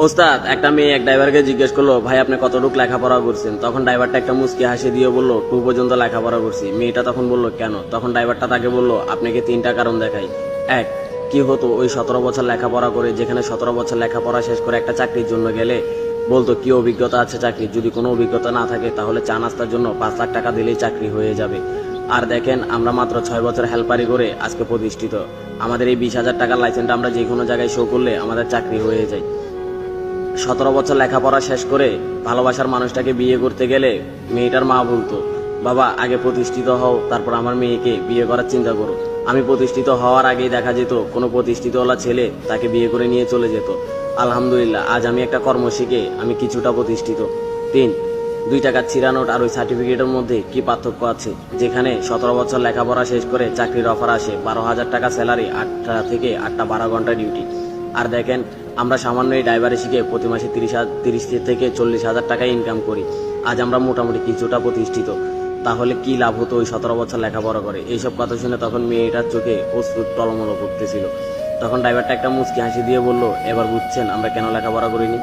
ওস্তাদ, একটা মেয়ে এক ড্রাইভারকে জিজ্ঞেস করলো, ভাই আপনি কতটুকু লেখাপড়া করছেন? তখন ড্রাইভারটা একটা মুচকি হাসি দিয়ে বলল, 2 পর্যন্ত লেখাপড়া করছি। মেয়েটা তখন বলল, কেন? তখন ড্রাইভারটা তাকে বলল, আপনাকে 3টা কারণ দেখাই। এক, কি হতো ওই 17 বছর লেখাপড়া করে, যেখানে 17 বছর লেখাপড়া শেষ করে একটা চাকরির জন্য গেলে বলতো কি অভিজ্ঞতা আছে চাকরি, যদি কোনো অভিজ্ঞতা না থাকে তাহলে চা নাস্তার জন্য 5 লাখ টাকা দিলেই চাকরি হয়ে যাবে। আর দেখেন, আমরা মাত্র 6 বছর হেল্পারি করে আজকে প্রতিষ্ঠিত। আমাদের এই 20,000 টাকার লাইসেন্সটা আমরা যে কোনো জায়গায় শো করলে আমাদের চাকরি হয়ে যায়। 17 বছর লেখাপড়া শেষ করে ভালোবাসার মানুষটাকে বিয়ে করতে গেলে মেয়েটার মা বলতো, বাবা আগে প্রতিষ্ঠিত হও, তারপর আমার মেয়েকে বিয়ে করার চিন্তা করো। আমি প্রতিষ্ঠিত হওয়ার আগেই দেখা যেত কোনো প্রতিষ্ঠিতওয়ালা ছেলে তাকে বিয়ে করে নিয়ে চলে যেত। আলহামদুলিল্লাহ, আজ আমি একটা কর্ম শিখে আমি কিছুটা প্রতিষ্ঠিত। 3, 2 টাকার ছিঁড়া নোট আর ওই সার্টিফিকেটের মধ্যে কি পার্থক্য আছে? যেখানে 17 বছর লেখাপড়া শেষ করে চাকরির অফার আসে, 12,000 টাকা স্যালারি, 8টা থেকে 8টা 12 ঘন্টা ডিউটি। আর দেখেন, আমরা সামান্য এই ড্রাইভারে শিখে প্রতি মাসে 30 থেকে 40,000 টাকা ইনকাম করি। আজ আমরা মোটামুটি কিছুটা প্রতিষ্ঠিত। তাহলে কি লাভ হতো ওই 17 বছর লেখাপড়া করে? এইসব কথা শুনে তখন মেয়েটার চোখে অশ্রু টলমল করতেছিল। তখন ড্রাইভারটা একটা মুচকি হাসি দিয়ে বলল, এবার বুঝছেন আমরা কেন লেখাপড়া করিনি?